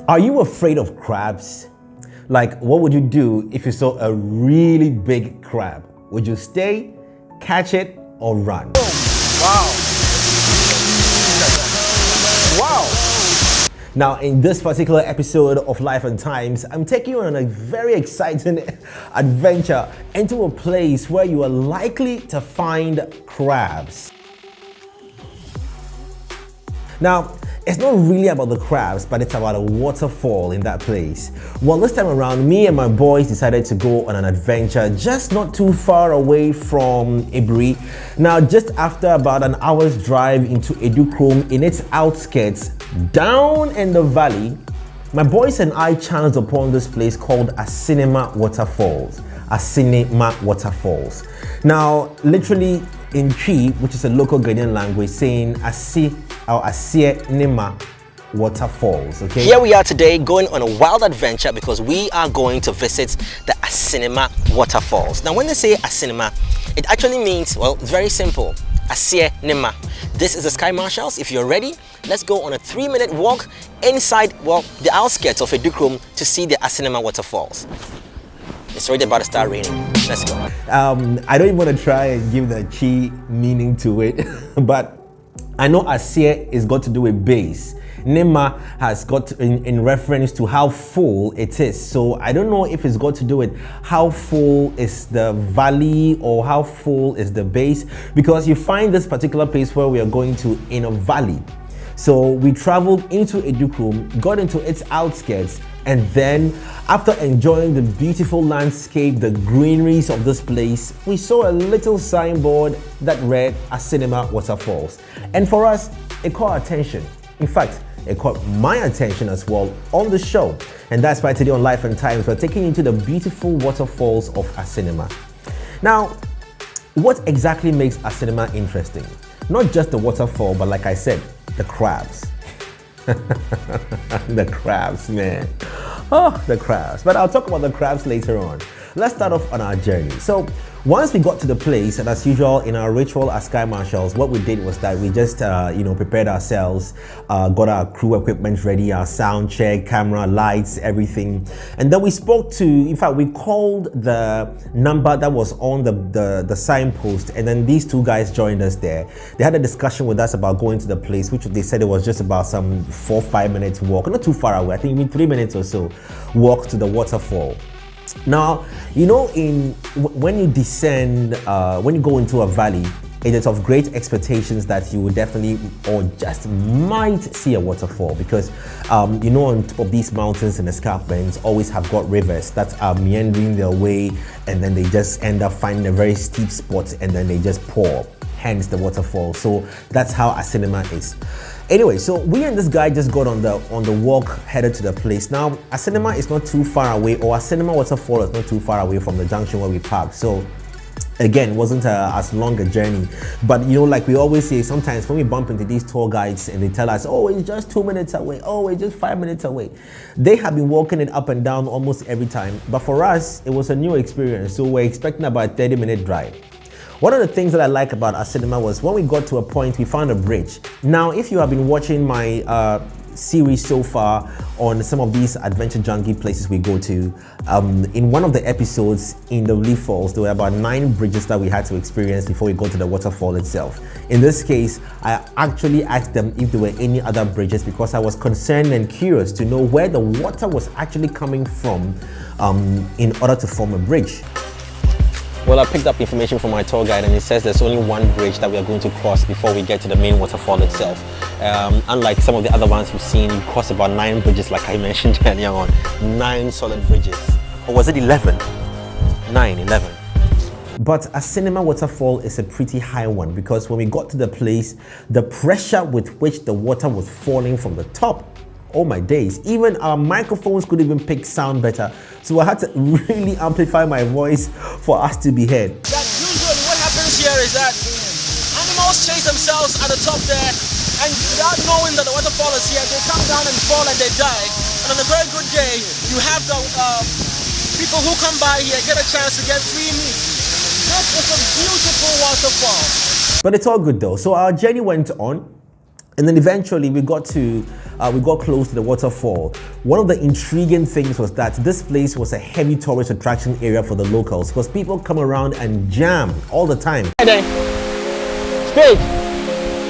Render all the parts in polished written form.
Are you afraid of crabs? Like, what would you do if you saw a really big crab? Would you stay, catch it, or run? Wow. Wow. Now, in this particular episode of Life and Times, I'm taking you on a very exciting adventure into a place where you are likely to find crabs. Now, it's not really about the crabs, but it's about a waterfall in that place. Well, this time around, me and my boys decided to go on an adventure just not too far away from Ibri. Now, just after about an hour's drive into Edukrom in its outskirts, down in the valley, my boys and I chanced upon this place called Asenema Waterfalls. Asenema Waterfalls. Now, literally in Twi, which is a local Ghanaian language, saying Asenema Waterfalls. Okay. Here we are today going on a wild adventure because we are going to visit the Asenema Waterfalls. Now, when they say Asenema, it actually means, well, it's very simple. Asenema. This is the Sky Marshals. If you're ready, let's go on a 3-minute walk inside, well, the outskirts of Edukrom to see the Asenema Waterfalls. It's already about to start raining. Let's go. I don't even want to try and give the Chi meaning to it, but I know Asie is got to do with base. Nema has got in reference to how full it is. So I don't know if it's got to do with how full is the valley or how full is the base, because you find this particular place where we are going to in a valley. So we traveled into Edukrom, got into its outskirts, and then after enjoying the beautiful landscape, the greeneries of this place, we saw a little signboard that read Asenema Waterfalls. And for us, it caught our attention. In fact, it caught my attention as well on the show. And that's why today on Life and Times, we're taking you to the beautiful waterfalls of Asenema. Now, what exactly makes Asenema interesting? Not just the waterfall, but like I said, the crabs. The crabs, man. Oh, the crabs. But I'll talk about the crabs later on. Let's start off on our journey. So once we got to the place, and as usual in our ritual as Sky Marshals, what we did was that we just prepared ourselves, got our crew equipment ready, our sound check, camera, lights, everything. And then we spoke to, in fact, we called the number that was on the signpost, and then these two guys joined us there. They had a discussion with us about going to the place, which they said it was just about some 4-5 minutes walk, not too far away, I think even 3 minutes or so walk to the waterfall. Now, you know, when you descend, when you go into a valley, it is of great expectations that you will definitely or just might see a waterfall, because you know, on top of these mountains and escarpments always have got rivers that are meandering their way, and then they just end up finding a very steep spot and then they just pour, hence the waterfall. So that's how Asenema is. Anyway, so we and this guy just got on the walk headed to the place. Now, Asenema is not too far away, or Asenema Waterfall is not too far away from the junction where we parked. So again, it wasn't as long a journey. But you know, like we always say, sometimes when we bump into these tour guides and they tell us, oh, it's just 2 minutes away, oh, it's just 5 minutes away, they have been walking it up and down almost every time. But for us, it was a new experience. So we're expecting about a 30-minute drive. One of the things that I like about Asenema was when we got to a point, we found a bridge. Now, if you have been watching my series so far on some of these adventure junkie places we go to, in one of the episodes in the Leaf Falls, there were about 9 bridges that we had to experience before we got to the waterfall itself. In this case, I actually asked them if there were any other bridges because I was concerned and curious to know where the water was actually coming from in order to form a bridge. Well, I picked up information from my tour guide and it says there's only one bridge that we are going to cross before we get to the main waterfall itself. Unlike some of the other ones you've seen, you cross about 9 bridges like I mentioned earlier on. 9 solid bridges. Or was it 11? 11. But Asenema Waterfall is a pretty high one, because when we got to the place, the pressure with which the water was falling from the top, oh my days, even our microphones couldn't even pick sound better. So I had to really amplify my voice for us to be heard. That usually what happens here is that animals chase themselves at the top there, and without knowing that the waterfall is here, they come down and fall and they die. And on a very good day, you have the people who come by here get a chance to get free meat. This is a beautiful waterfall. But it's all good though. So our journey went on. And then eventually we got close to the waterfall. One of the intriguing things was that this place was a heavy tourist attraction area for the locals because people come around and jam all the time. Hey there. Stage.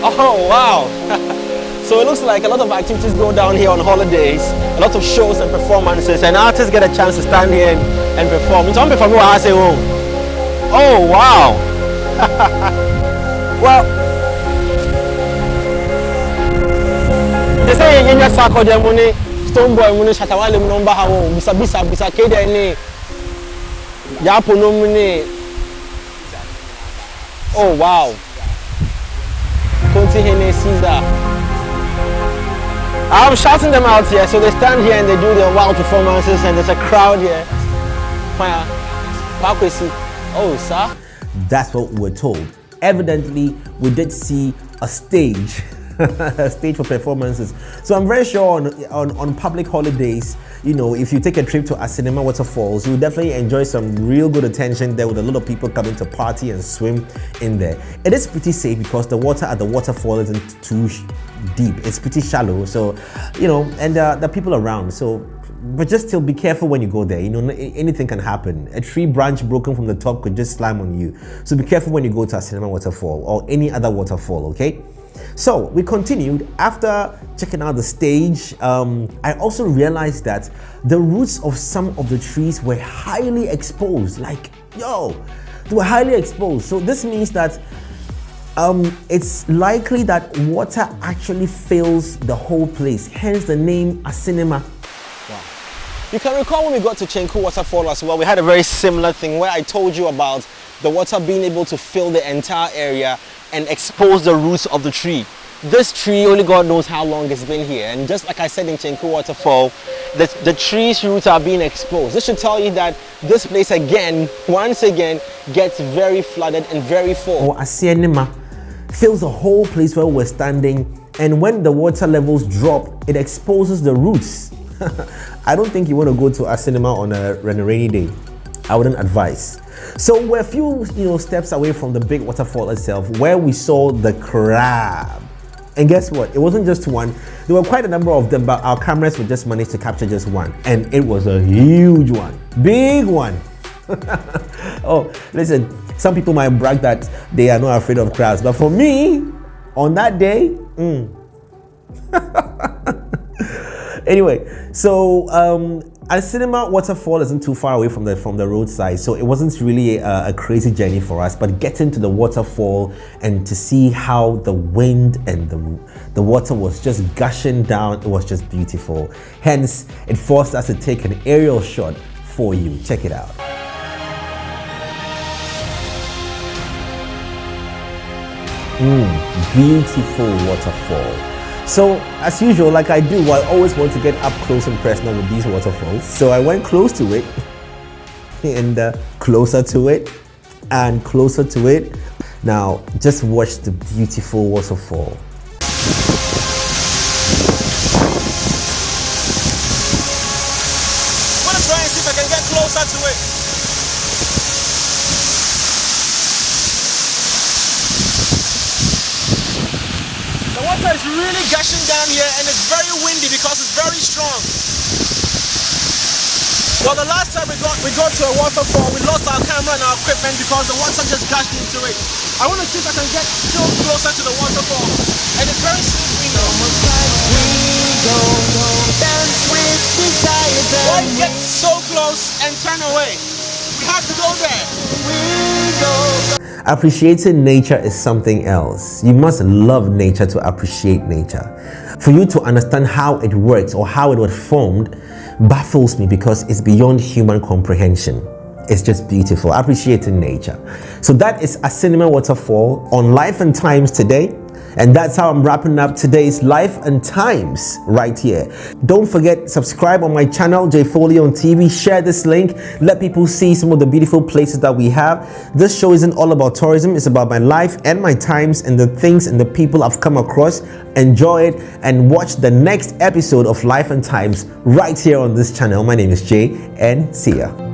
Oh wow. So it looks like a lot of activities go down here on holidays, a lot of shows and performances, and artists get a chance to stand here and perform. It's on perform what I say, oh wow. Well, they say in your circle the money, stone boy money, shatawale number how bisa kede ni yapo no money. Oh wow. Conti Hene Caesar. I'm shouting them out here, so they stand here and they do their wild performances, and there's a crowd here. Oh, sir. That's what we're told. Evidently, we did see a stage, a stage for performances. So I'm very sure on public holidays, you know, if you take a trip to Asenema Waterfalls, you'll definitely enjoy some real good attention there with a lot of people coming to party and swim in there. It is pretty safe because the water at the waterfall isn't too deep. It's pretty shallow, so, you know, and there are people around. So, but just still be careful when you go there. You know, anything can happen. A tree branch broken from the top could just slam on you. So be careful when you go to Asenema Waterfall or any other waterfall, okay? So we continued. After checking out the stage, I also realized that the roots of some of the trees were highly exposed. Like, yo, they were highly exposed. So this means that it's likely that water actually fills the whole place, hence the name Asenema. Wow. You can recall when we got to Chenku Waterfall as well, we had a very similar thing where I told you about the water being able to fill the entire area and expose the roots of the tree. This tree, only God knows how long it's been here, and just like I said in Chenku Waterfall, the tree's roots are being exposed. This should tell you that this place once again, gets very flooded and very full. Asenema fills the whole place where we're standing, and when the water levels drop, it exposes the roots. I don't think you want to go to Asenema on a rainy day. I wouldn't advise. So we're a few steps away from the big waterfall itself, where we saw the crab. And guess what? It wasn't just one. There were quite a number of them, but our cameras would just manage to capture just one. And it was a huge one. Big one. Oh, listen, some people might brag that they are not afraid of crabs, but for me, on that day, Anyway, so Asenema Waterfall isn't too far away from the roadside, so it wasn't really a crazy journey for us, but getting to the waterfall and to see how the wind and the water was just gushing down, it was just beautiful. Hence, it forced us to take an aerial shot for you. Check it out. Beautiful waterfall. So, as usual, like I do, I always want to get up close and personal with these waterfalls. So I went close to it, and closer to it, and closer to it. Now, just watch the beautiful waterfall. I'm gonna try and see if I can get closer to it. The water is really gushing down here, and it's very windy because it's very strong. Well, the last time we got to a waterfall, we lost our camera and our equipment because the water just gushed into it. I want to see if I can get still closer to the waterfall, and it's very slippery now. Why get so close and turn away? We have to go there. Appreciating nature is something else. You must love nature to appreciate nature. For you to understand how it works or how it was formed baffles me because it's beyond human comprehension. It's just beautiful. Appreciating nature. So that is Asenema Waterfall on Life and Times today. And that's how I'm wrapping up today's Life and Times right here. Don't forget, subscribe on my channel, J Foley on TV. Share this link. Let people see some of the beautiful places that we have. This show isn't all about tourism. It's about my life and my times and the things and the people I've come across. Enjoy it and watch the next episode of Life and Times right here on this channel. My name is Jay and see ya.